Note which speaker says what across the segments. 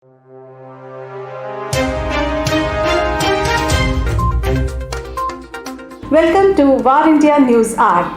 Speaker 1: Welcome to VARINDIA News Hour.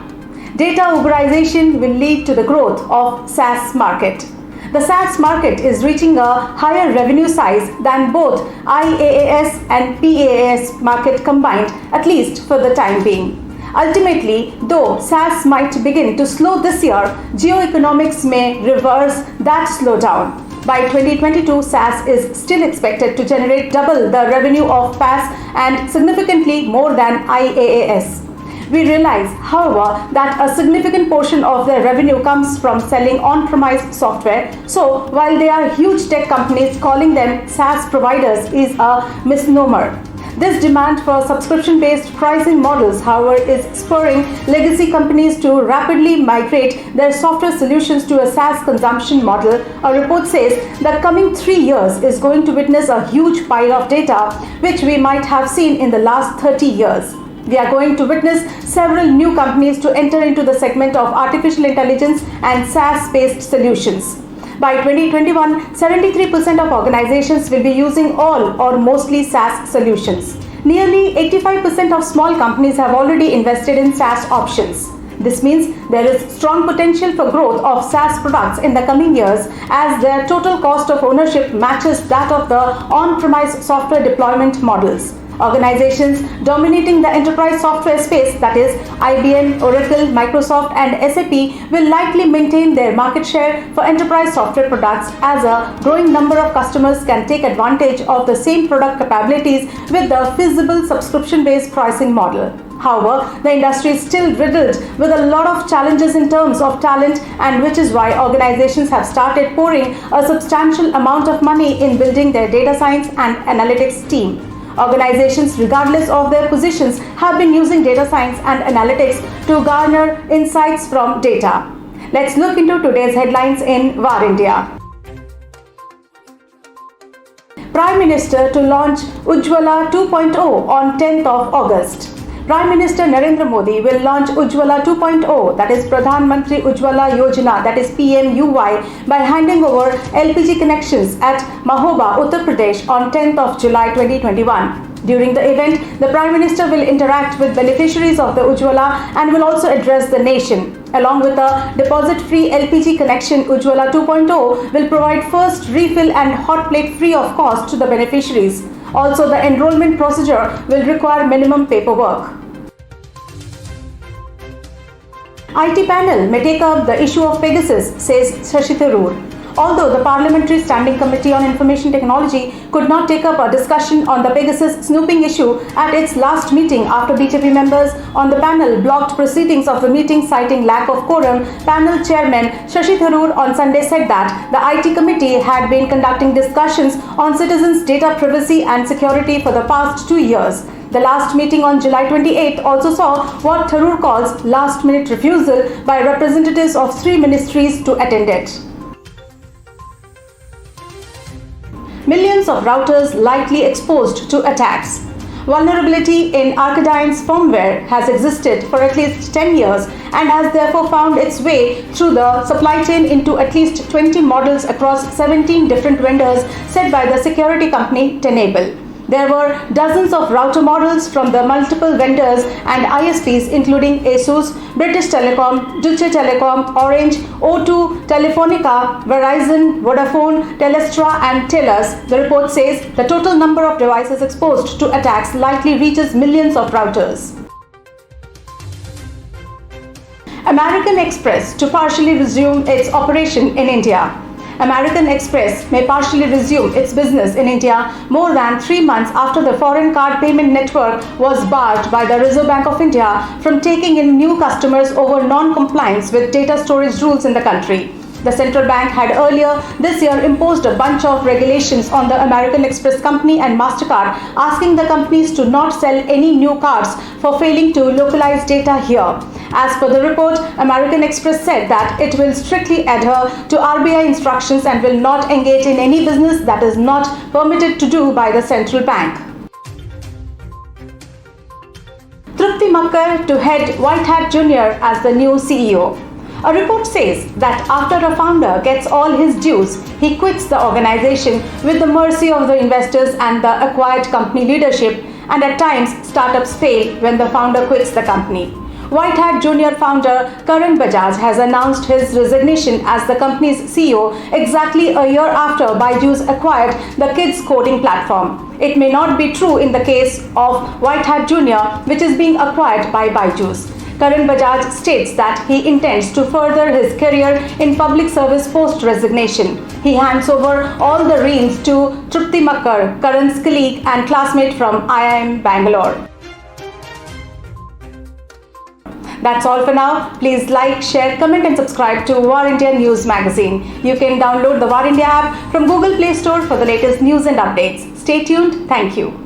Speaker 1: Data Uberization will lead to the growth of SaaS market. The SaaS market is reaching a higher revenue size than both IaaS and PaaS market combined, at least for the time being. Ultimately, though SaaS might begin to slow this year, geo-economics may reverse that slowdown. By 2022, SaaS is still expected to generate double the revenue of PaaS and significantly more than IaaS. We realize, however, that a significant portion of their revenue comes from selling on-premise software. So, while they are huge tech companies, calling them SaaS providers is a misnomer. This demand for subscription-based pricing models, however, is spurring legacy companies to rapidly migrate their software solutions to a SaaS consumption model. A report says that coming 3 years is going to witness a huge pile of data, which we might have seen in the last 30 years. We are going to witness several new companies to enter into the segment of artificial intelligence and SaaS-based solutions. By 2021, 73% of organizations will be using all or mostly SaaS solutions. Nearly 85% of small companies have already invested in SaaS options. This means there is strong potential for growth of SaaS products in the coming years as their total cost of ownership matches that of the on-premise software deployment models. Organizations dominating the enterprise software space, that is IBM, Oracle, Microsoft and SAP, will likely maintain their market share for enterprise software products as a growing number of customers can take advantage of the same product capabilities with the feasible subscription-based pricing model. However, the industry is still riddled with a lot of challenges in terms of talent, and which is why organizations have started pouring a substantial amount of money in building their data science and analytics team. Organizations, regardless of their positions, have been using data science and analytics to garner insights from data. Let's look into today's headlines in VARINDIA. Prime Minister to launch Ujjwala 2.0 on 10th of August. Prime Minister Narendra Modi will launch Ujjwala 2.0, that is Pradhan Mantri Ujjwala Yojana, that is PMUY, by handing over LPG connections at Mahoba, Uttar Pradesh on 10th of July 2021. During the event, the Prime Minister will interact with beneficiaries of the Ujjwala and will also address the nation. Along with a deposit-free LPG connection, Ujjwala 2.0 will provide first refill and hot plate free of cost to the beneficiaries. Also, the enrollment procedure will require minimum paperwork. IT panel may take up the issue of Pegasus, says ShashiTharoor. Although the Parliamentary Standing Committee on Information Technology could not take up a discussion on the Pegasus snooping issue at its last meeting after BJP members on the panel blocked proceedings of the meeting citing lack of quorum, panel chairman ShashiTharoor on Sunday said that the IT committee had been conducting discussions on citizens' data privacy and security for the past 2 years. The last meeting on July 28 also saw what Tharoor calls last-minute refusal by representatives of 3 ministries to attend it. Millions of routers likely exposed to attacks. Vulnerability in Arcadine's firmware has existed for at least 10 years and has therefore found its way through the supply chain into at least 20 models across 17 different vendors, said by the security company Tenable. There were dozens of router models from the multiple vendors and ISPs including Asus, British Telecom, Deutsche Telekom, Orange, O2, Telefonica, Verizon, Vodafone, Telestra and Telus. The report says the total number of devices exposed to attacks likely reaches millions of routers. AmericanExpress to partially resume its operation in India. AmericanExpress may partially resume its business in India more than 3 months after the foreign card payment network was barred by the Reserve Bank of India from taking in new customers over non-compliance with data storage rules in the country. The central bank had earlier this year imposed a bunch of regulations on the American Express company and MasterCard, asking the companies to not sell any new cards for failing to localize data here. As per the report, American Express said that it will strictly adhere to RBI instructions and will not engage in any business that is not permitted to do by the central bank. TruptiMukker to head WhiteHatJr as the new CEO. A report says that after a founder gets all his dues, he quits the organization with the mercy of the investors and the acquired company leadership, and at times startups fail when the founder quits the company. WhiteHatJr founder Karan Bajaj has announced his resignation as the company's CEO exactly a year after Byju's acquired the kids coding platform. It may not be true in the case of WhiteHatJr, which is being acquired by Byju's. Karan Bajaj states that he intends to further his career in public service post-resignation. He hands over all the reins to TruptiMukker, Karan's colleague and classmate from IIM Bangalore. That's all for now. Please like, share, comment and subscribe to VARINDIA News Magazine. You can download the VARINDIA app from Google Play Store for the latest news and updates. Stay tuned. Thank you.